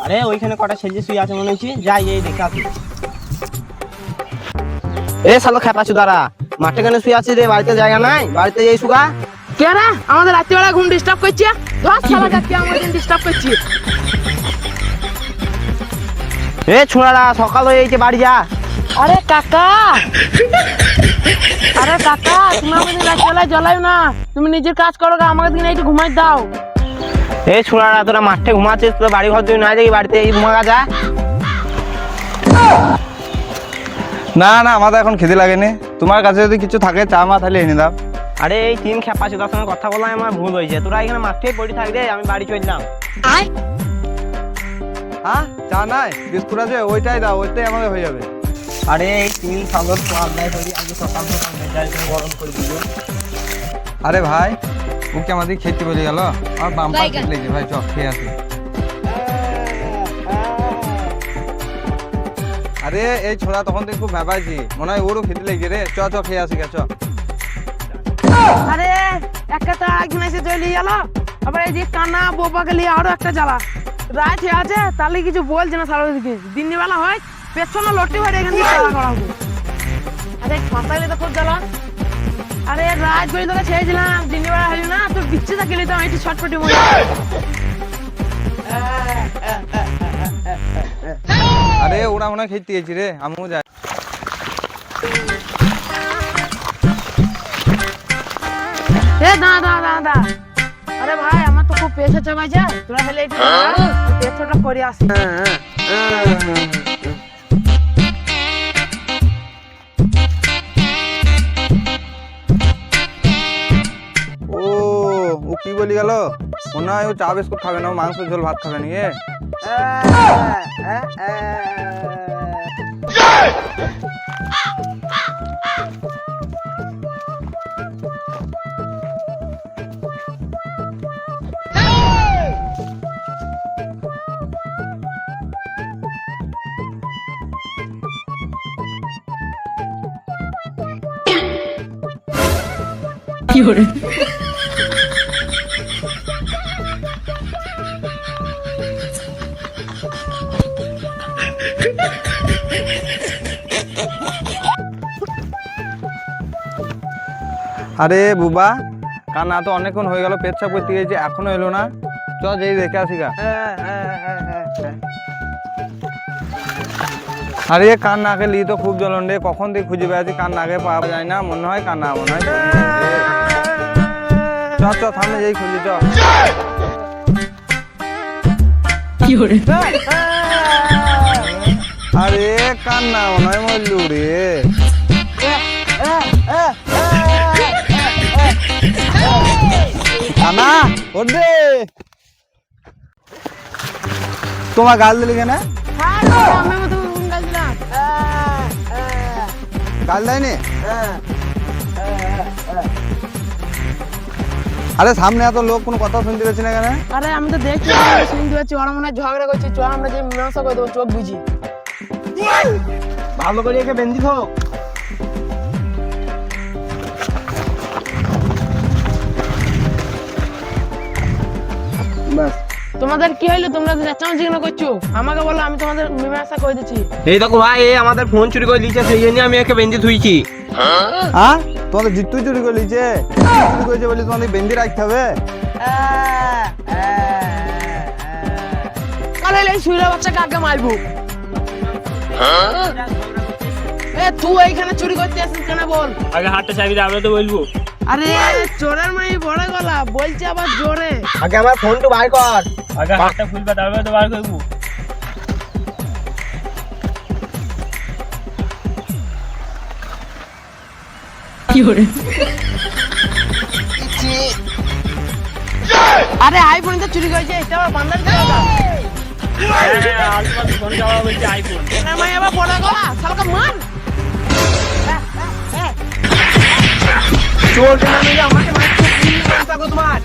আরে ওইখানে কটা ছেলে শুয়ে আছে মনে হচ্ছে, যাই এই দেখে আসি। এ শালো খেপাছু দাঁড়া, মাঠে কেন শুয়ে আছিস রে? বাড়িতে জায়গা নাই? বাড়িতে এই শুকা। কে রে আমাদের রাত্রিবেলা ঘুম ডিস্টার্ব করছে? ধর শালা কাকে আমাদের ডিস্টার্ব করছে। এ ছোড়ারা সকাল হয়ে গেছে, বাড়ি যা। আরে কাকা, আরে কাকা তুমি আমাদের রাত্রিবেলায় জ্বলাও না, তুমি নিজের কাজ করো, আমাকে দিন একটু ঘুমাই দাও। এই ছোড়ারা তোরা মাঠে ঘুমাচ্ছিস, তোর বাড়ি ঘর তুই না দেখি বাড়িতে এই ঘুমা যা। না না, আমাদের এখন খেতে লাগেনি। তোমার কাছে যদি কিছু থাকে চা মা তাহলে এনে দাও। আরে এই তিন খেপাছু তার সঙ্গে কথা বলা আমার ভুল হয়েছে, তোরা এখানে মাঠে পড়ে থাকবে, আমি বাড়ি চললাম। হ্যাঁ চা নাই, বিস্কুট আছে, ওইটাই দাও, ওইটাই আমাদের হয়ে যাবে। আরে এই তিন সাগর আল্লাহ করি, আগে সকাল সকাল মেজাজ গরম করে দিল। আরে ভাই ওকে আমাদের খেতে বলে গেল, আর বাম্পার খেতে লেগেছে ভাই, চক খেয়ে আসি। আরে এই ছোড়া তখন থেকে খুব ভেবাইছি, মনে হয় ওরও খেতে লেগেছে রে, চ চ খেয়ে আসি গে চ। আরে একটা তো একদিন এসে চলে গেল, আবার এই যে কানা বোপাকে নিয়ে আরো একটা জ্বালা। রাত হয়ে আছে তাহলে কিছু বলছে না, সারা দিকে দিনের বেলা হয় পেছনে লটি ভাই এখান থেকে জ্বালা করা হবে। আরে ফাঁসাইলে তো খুব জ্বালা। আরে রাত বেড়ে তোকে ছেড়েছিলাম, দিনের বেলা হলি না, তোর বিচ্ছে থাকিলে তো আমি একটু ছটফটি মনে। আরে ওরা মনে হয় খেতে গেছি রে, আমিও যাই। এ দাদা দাদা, আরে ভাই আমার তো খুব পেছনে চাপাইছে, তোরা হলে একটু পেছনটা করে আসি। ও ও কি বলি গেল, মনে হয় ও চা বিস্কুট খাবে না, ও মাংস ঝোল ভাত খাবে নিয়ে। কি করে আরে বুবা কানা তো অনেকক্ষণ হয়ে গেল, পেচ্ছাপ করতে গেছে, এখনো এলো না, চ যেই দেখে আসি গা। আরে কান নাকে লি তো খুব জ্বলন রে, কখন থেকে খুঁজে বেড়াচ্ছি, কান নাকে পাওয়া যায় না, মনে হয় কান্না, মনে হয় চ চ থামে যেই খুঁজি চ। কি করে আরে কান্না মনে হয় মরলু রে। কানা ওর দে, তোমার গাল দিলি কেন? গাল দেয়নি? আরে সামনে এত লোক, কোনো কথা শুনতে পাচ্ছি না কেন? আরে আমি তো দেখছি শুনতে পাচ্ছি, ওরা মনে হয় ঝগড়া করছে, চল আমরা যে মীমাংসা করে দেবো, চোখ বুঝি। ভালো করে একে বেঁধে হোক। তোমাদের কি হইলো, তোমরা চেঁচামেচি কেন করছো? আমাকে বলো, আমি তোমাদের মীমাংসা করে দিচ্ছি। এই দেখো ভাই, এই আমাদের ফোন চুরি করে দিয়েছে, সেই জন্য আমি একে বেঁধে থুইছি। হ্যাঁ তোমাদের জিত্তু চুরি করে লিছে, চুরি করেছে বলে তোমাদের বেঁধে রাখতে হবে? আরে এই শুইলা বাচ্চাকে আগে মারবো। এ তুই এইখানে চুরি করতে আসিস কেন বল? আগে হাতটা চাবি দে, আমরা তো বলবো। আরে চোরের মাই বড় গলা বলছে আবার জোরে। আগে আমার ফোনটা বার কর, আগে হাতটা খুলবা, তারপরে তো বার করবো। কি করে আরে আইফোন তো চুরি করেছে, এটা আবার বান্দার কথা। ফোন যাওয়া বলছে আইফোন। চোরের মাই আবার বড় গলা, শালাকে মার। চোর কেন নিয়ে আমাকে মারছিস? কি মীমাংসা করব তোমার?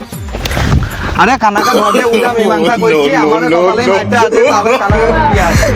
আরে কানাকে ধরে উল্টা মীমাংসা করছি, আমাদের কপালে মারতে আছে, তাহলে কানাকে কি আছে?